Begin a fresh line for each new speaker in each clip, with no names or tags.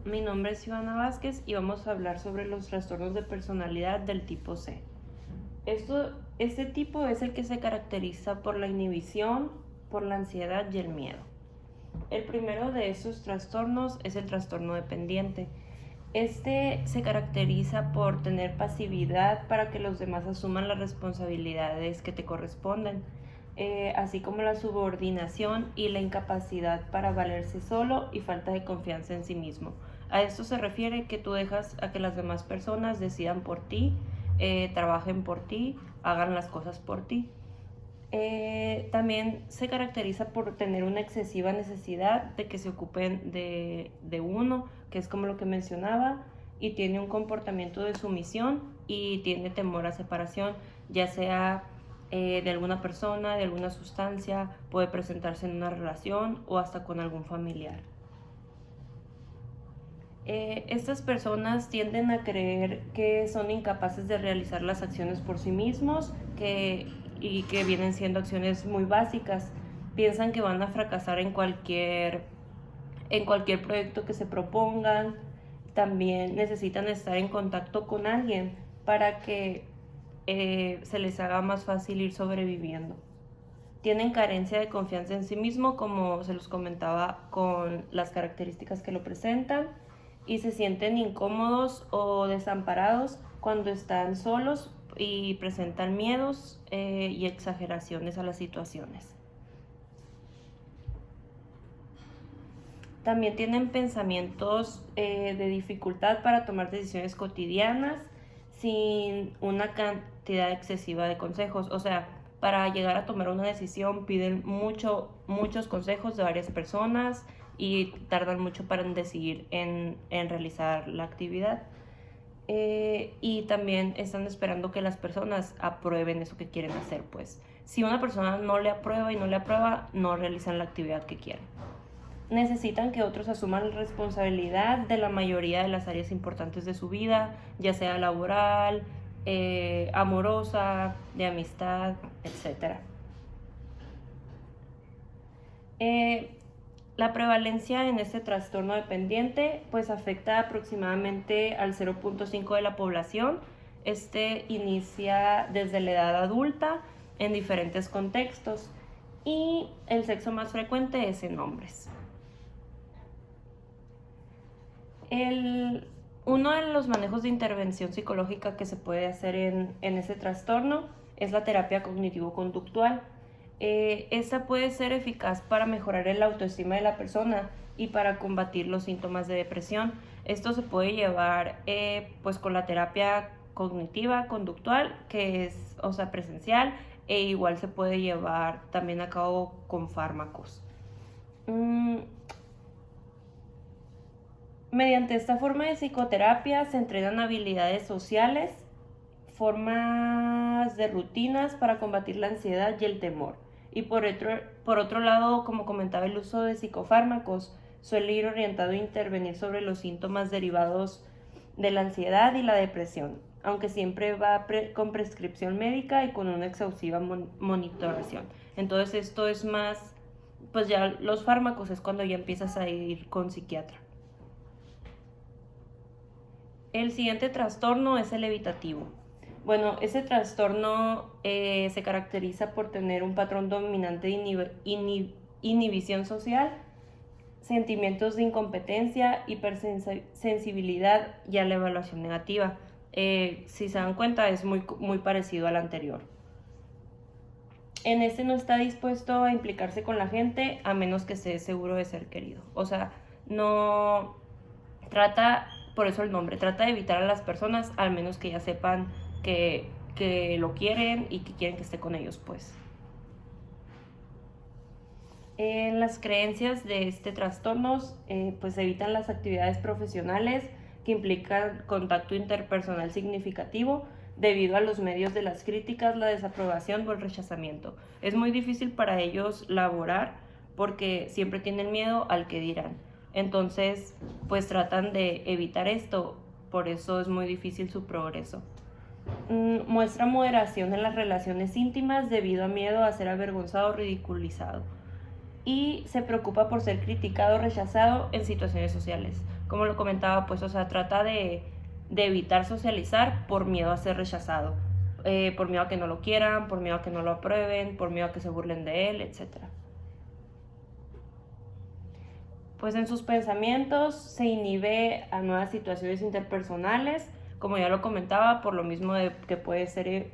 mi nombre es Ivana Vázquez y vamos a hablar sobre los trastornos de personalidad del tipo C. Este tipo es el que se caracteriza por la inhibición, por la ansiedad y el miedo. El primero de estos trastornos es el trastorno dependiente. Este se caracteriza por tener pasividad para que los demás asuman las responsabilidades que te corresponden, así como la subordinación y la incapacidad para valerse solo y falta de confianza en sí mismo. A esto se refiere que tú dejas a que las demás personas decidan por ti, trabajen por ti, hagan las cosas por ti. También se caracteriza por tener una excesiva necesidad de que se ocupen de uno, que es como lo que mencionaba, y tiene un comportamiento de sumisión y tiene temor a separación, ya sea de alguna persona, de alguna sustancia, puede presentarse en una relación o hasta con algún familiar. Estas personas tienden a creer que son incapaces de realizar las acciones por sí mismos y que vienen siendo acciones muy básicas. Piensan que van a fracasar en cualquier proyecto que se propongan. También necesitan estar en contacto con alguien para que se les haga más fácil ir sobreviviendo. Tienen carencia de confianza en sí mismo, como se los comentaba con las características que lo presentan, y se sienten incómodos o desamparados cuando están solos y presentan miedos y exageraciones a las situaciones. También tienen pensamientos de dificultad para tomar decisiones cotidianas sin una cantidad excesiva de consejos. O sea, para llegar a tomar una decisión piden muchos consejos de varias personas y tardan mucho para decidir en realizar la actividad. Y también están esperando que las personas aprueben eso que quieren hacer, pues. Si una persona no le aprueba, no realizan la actividad que quieren. Necesitan que otros asuman la responsabilidad de la mayoría de las áreas importantes de su vida, ya sea laboral, amorosa, de amistad, etc. La prevalencia en este trastorno dependiente pues afecta aproximadamente al 0.5 de la población. Este inicia desde la edad adulta en diferentes contextos y el sexo más frecuente es en hombres. Uno de los manejos de intervención psicológica que se puede hacer en ese trastorno es la terapia cognitivo-conductual. Esta puede ser eficaz para mejorar el autoestima de la persona y para combatir los síntomas de depresión. Esto se puede llevar pues con la terapia cognitiva conductual, que es, o sea, presencial, e igual se puede llevar también a cabo con fármacos. Mediante esta forma de psicoterapia se entrenan habilidades sociales, formas de rutinas para combatir la ansiedad y el temor. Y por otro lado, como comentaba, el uso de psicofármacos suele ir orientado a intervenir sobre los síntomas derivados de la ansiedad y la depresión, aunque siempre va con prescripción médica y con una exhaustiva monitoración. Entonces esto es más, pues ya los fármacos es cuando ya empiezas a ir con psiquiatra. El siguiente trastorno es el evitativo. Bueno, ese trastorno se caracteriza por tener un patrón dominante de inhibición social, sentimientos de incompetencia, hipersensibilidad y a la evaluación negativa. Si se dan cuenta, es muy parecido al anterior. En este no está dispuesto a implicarse con la gente a menos que esté seguro de ser querido. O sea, no trata, por eso el nombre, trata de evitar a las personas al menos que ya sepan que lo quieren y que quieren que esté con ellos, pues. En las creencias de este trastorno, pues evitan las actividades profesionales que implican contacto interpersonal significativo debido a los medios de las críticas, la desaprobación o el rechazamiento. Es muy difícil para ellos laborar porque siempre tienen miedo al que dirán. Entonces, pues tratan de evitar esto, por eso es muy difícil su progreso. Muestra moderación en las relaciones íntimas debido a miedo a ser avergonzado o ridiculizado. y se preocupa por ser criticado o rechazado en situaciones sociales. Como lo comentaba, pues, o sea, trata de evitar socializar por miedo a ser rechazado, por miedo a que no lo quieran, por miedo a que no lo aprueben, por miedo a que se burlen de él, etc. Pues en sus pensamientos se inhibe a nuevas situaciones interpersonales, como ya lo comentaba, por lo mismo de que puede ser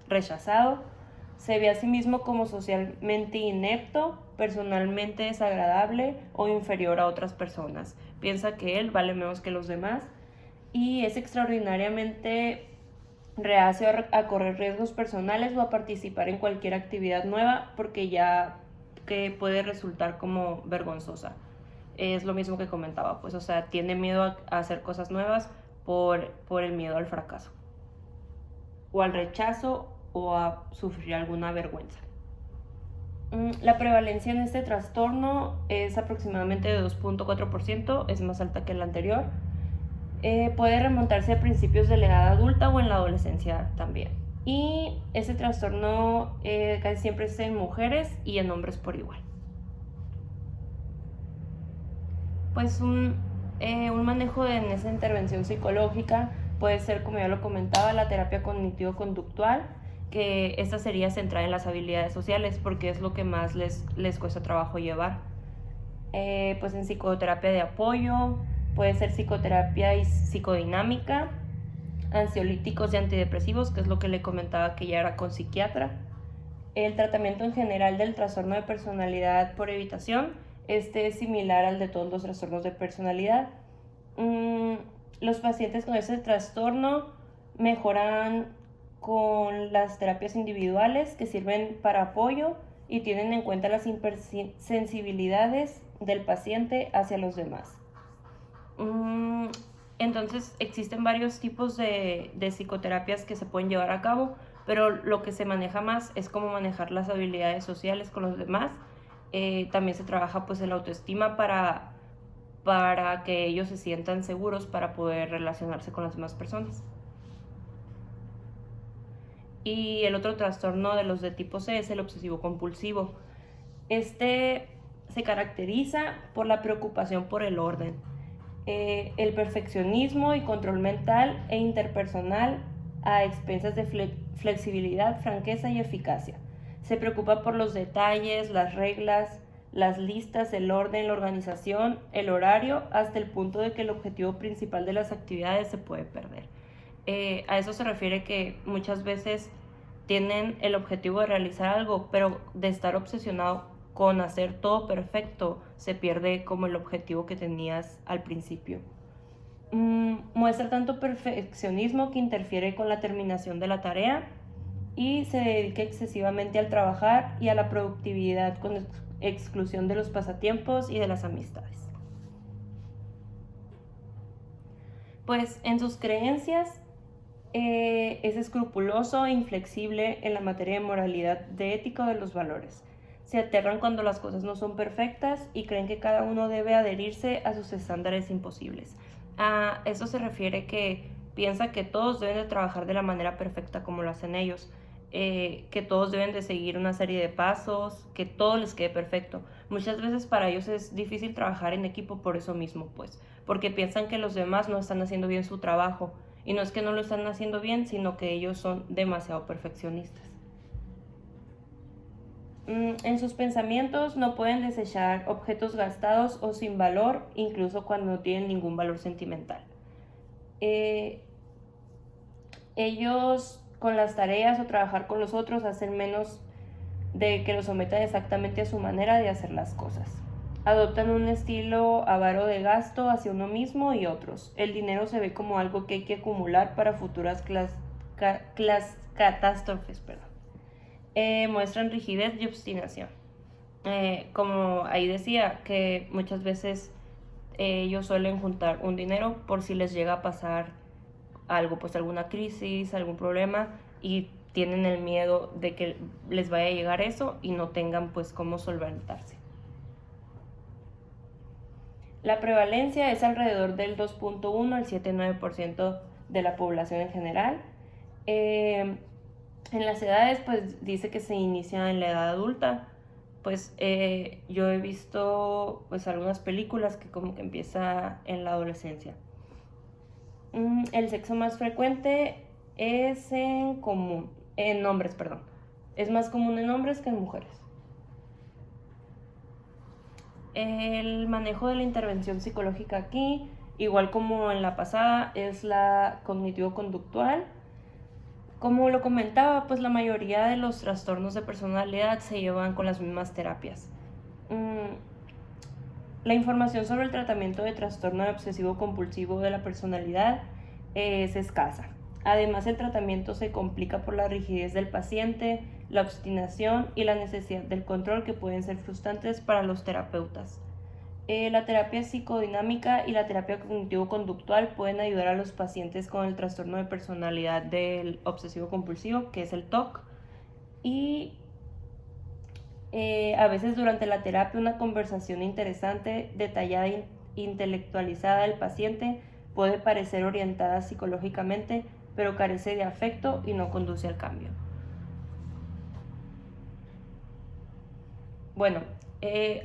rechazado. Se ve a sí mismo como socialmente inepto, personalmente desagradable o inferior a otras personas. Piensa que él vale menos que los demás y es extraordinariamente reacio a correr riesgos personales o a participar en cualquier actividad nueva porque ya que puede resultar como vergonzosa. Es lo mismo que comentaba, pues, o sea, tiene miedo a hacer cosas nuevas por el miedo al fracaso o al rechazo o a sufrir alguna vergüenza. La prevalencia en este trastorno es aproximadamente de 2.4%, es más alta que la anterior. Puede remontarse a principios de la edad adulta o en la adolescencia también. Y ese trastorno casi siempre es en mujeres y en hombres por igual. Pues un manejo en esa intervención psicológica puede ser, como ya lo comentaba, la terapia cognitivo-conductual, que esta sería centrada en las habilidades sociales porque es lo que más les cuesta trabajo llevar. Pues en psicoterapia de apoyo, puede ser psicoterapia y psicodinámica, ansiolíticos y antidepresivos, que es lo que le comentaba que ya era con psiquiatra. El tratamiento en general del trastorno de personalidad por evitación, este es similar al de todos los trastornos de personalidad. Los pacientes con ese trastorno mejoran con las terapias individuales que sirven para apoyo y tienen en cuenta las sensibilidades del paciente hacia los demás. Entonces existen varios tipos de psicoterapias que se pueden llevar a cabo, pero lo que se maneja más es cómo manejar las habilidades sociales con los demás. También se trabaja pues el autoestima para que ellos se sientan seguros para poder relacionarse con las demás personas. Y el otro trastorno de los de tipo C es el obsesivo compulsivo. Este se caracteriza por la preocupación por el orden, el perfeccionismo y control mental e interpersonal a expensas de flexibilidad, franqueza y eficacia. Se preocupa por los detalles, las reglas, las listas, el orden, la organización, el horario, hasta el punto de que el objetivo principal de las actividades se puede perder. A eso se refiere que muchas veces tienen el objetivo de realizar algo, pero de estar obsesionado con hacer todo perfecto, se pierde como el objetivo que tenías al principio. Muestra tanto perfeccionismo que interfiere con la terminación de la tarea y se dedica excesivamente al trabajar y a la productividad con exclusión de los pasatiempos y de las amistades. Pues en sus creencias es escrupuloso e inflexible en la materia de moralidad, de ética o de los valores. Se aterran cuando las cosas no son perfectas y creen que cada uno debe adherirse a sus estándares imposibles. A eso se refiere que piensa que todos deben de trabajar de la manera perfecta como lo hacen ellos, que todos deben de seguir una serie de pasos, que todo les quede perfecto. Muchas veces para ellos es difícil trabajar en equipo por eso mismo, pues, porque piensan que los demás no están haciendo bien su trabajo. Y no es que no lo están haciendo bien, sino que ellos son demasiado perfeccionistas. En sus pensamientos no pueden desechar objetos gastados o sin valor, incluso cuando no tienen ningún valor sentimental. Ellos con las tareas o trabajar con los otros hacen menos de que los sometan exactamente a su manera de hacer las cosas. Adoptan un estilo avaro de gasto hacia uno mismo y otros. El dinero se ve como algo que hay que acumular para futuras catástrofes. Muestran rigidez y obstinación. Como ahí decía, que muchas veces ellos suelen juntar un dinero por si les llega a pasar algo, pues alguna crisis, algún problema, y tienen el miedo de que les vaya a llegar eso y no tengan pues cómo solventarse. La prevalencia es alrededor del 2.1 al 7,9% de la población en general. En las edades, pues dice que se inicia en la edad adulta, pues yo he visto pues algunas películas que como que empieza en la adolescencia. El sexo más frecuente es en hombres, perdón. Es más común en hombres que en mujeres. El manejo de la intervención psicológica aquí, igual como en la pasada, es la cognitivo-conductual. Como lo comentaba, pues la mayoría de los trastornos de personalidad se llevan con las mismas terapias. La información sobre el tratamiento de trastorno obsesivo-compulsivo de la personalidad es escasa. Además, el tratamiento se complica por la rigidez del paciente, la obstinación y la necesidad del control que pueden ser frustrantes para los terapeutas. La terapia psicodinámica y la terapia cognitivo-conductual pueden ayudar a los pacientes con el trastorno de personalidad del obsesivo-compulsivo, que es el TOC, y a veces durante la terapia una conversación interesante, detallada e intelectualizada del paciente puede parecer orientada psicológicamente, pero carece de afecto y no conduce al cambio. Bueno,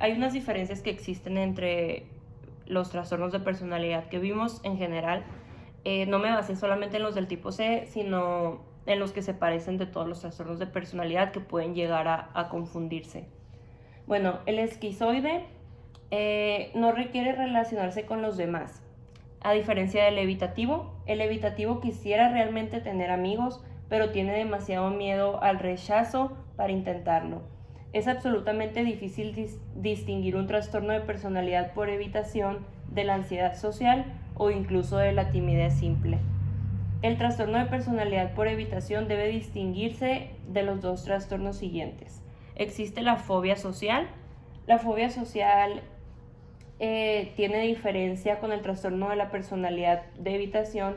hay unas diferencias que existen entre los trastornos de personalidad que vimos en general. No me basé solamente en los del tipo C, sino en los que se parecen de todos los trastornos de personalidad que pueden llegar a confundirse. Bueno, el esquizoide no requiere relacionarse con los demás. A diferencia del evitativo, el evitativo quisiera realmente tener amigos, pero tiene demasiado miedo al rechazo para intentarlo. Es absolutamente difícil distinguir un trastorno de personalidad por evitación de la ansiedad social o incluso de la timidez simple. El trastorno de personalidad por evitación debe distinguirse de los dos trastornos siguientes. Existe la fobia social. La fobia social tiene diferencia con el trastorno de la personalidad de evitación,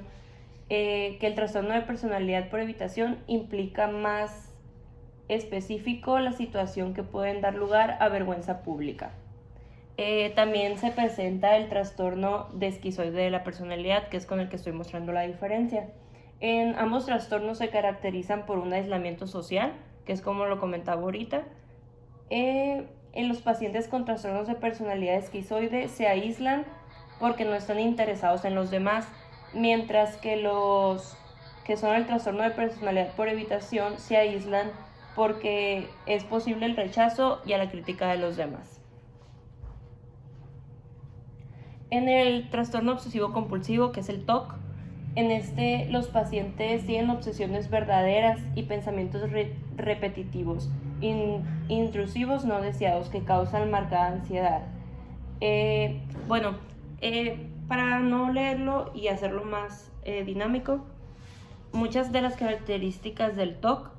que el trastorno de personalidad por evitación implica más específico la situación que pueden dar lugar a vergüenza pública. También se presenta el trastorno de esquizoide de la personalidad, que es con el que estoy mostrando la diferencia. En ambos trastornos se caracterizan por un aislamiento social, que es como lo comentaba ahorita. En los pacientes con trastornos de personalidad esquizoide se aíslan porque no están interesados en los demás, mientras que los que son el trastorno de personalidad por evitación se aíslan porque es posible el rechazo y a la crítica de los demás. En el trastorno obsesivo compulsivo, que es el TOC, en este los pacientes tienen obsesiones verdaderas y pensamientos repetitivos, intrusivos no deseados que causan marcada ansiedad. Para no leerlo y hacerlo más dinámico, muchas de las características del TOC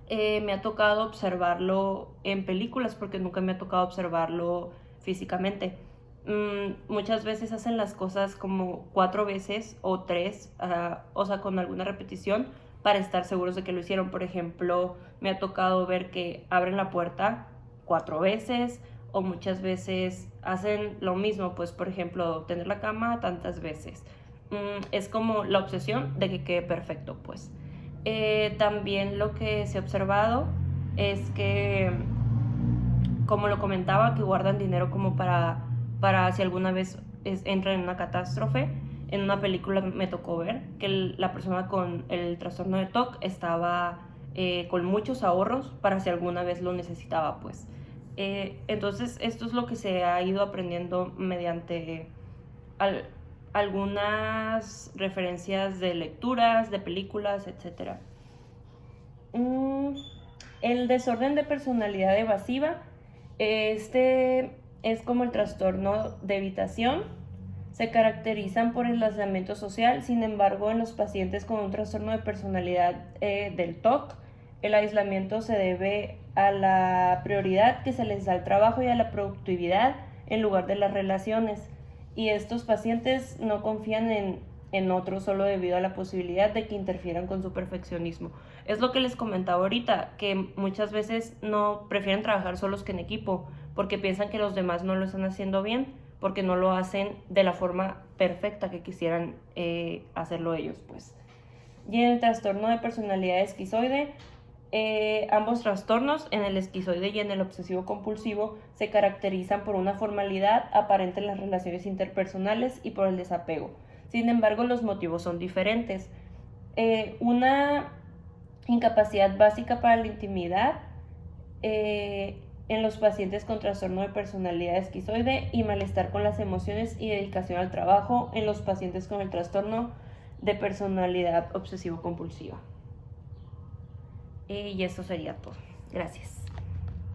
me ha tocado observarlo en películas porque nunca me ha tocado observarlo físicamente. Muchas veces hacen las cosas como 4 veces o 3, o sea, con alguna repetición para estar seguros de que lo hicieron. Por ejemplo, me ha tocado ver que abren la puerta 4 veces o muchas veces hacen lo mismo, pues por ejemplo, tener la cama tantas veces. Es como la obsesión de que quede perfecto, pues. También lo que se ha observado es que, como lo comentaba, que guardan dinero como para si alguna vez entran en una catástrofe. En una película me tocó ver que la persona con el trastorno de TOC estaba con muchos ahorros para si alguna vez lo necesitaba, pues. Entonces esto es lo que se ha ido aprendiendo mediante algunas referencias de lecturas, de películas, etc. El desorden de personalidad evasiva, este es como el trastorno de evitación. Se caracterizan por el aislamiento social. Sin embargo, en los pacientes con un trastorno de personalidad del TOC, el aislamiento se debe a la prioridad que se les da al trabajo y a la productividad en lugar de las relaciones. Y estos pacientes no confían en otros solo debido a la posibilidad de que interfieran con su perfeccionismo. Es lo que les comentaba ahorita, que muchas veces no prefieren trabajar solos que en equipo, porque piensan que los demás no lo están haciendo bien, porque no lo hacen de la forma perfecta que quisieran hacerlo ellos, pues. Y en el trastorno de personalidad esquizoide, Ambos trastornos, en el esquizoide y en el obsesivo compulsivo, se caracterizan por una formalidad aparente en las relaciones interpersonales y por el desapego. Sin embargo, los motivos son diferentes. Una incapacidad básica para la intimidad en los pacientes con trastorno de personalidad esquizoide y malestar con las emociones y dedicación al trabajo en los pacientes con el trastorno de personalidad obsesivo-compulsiva. Y eso sería todo. Gracias.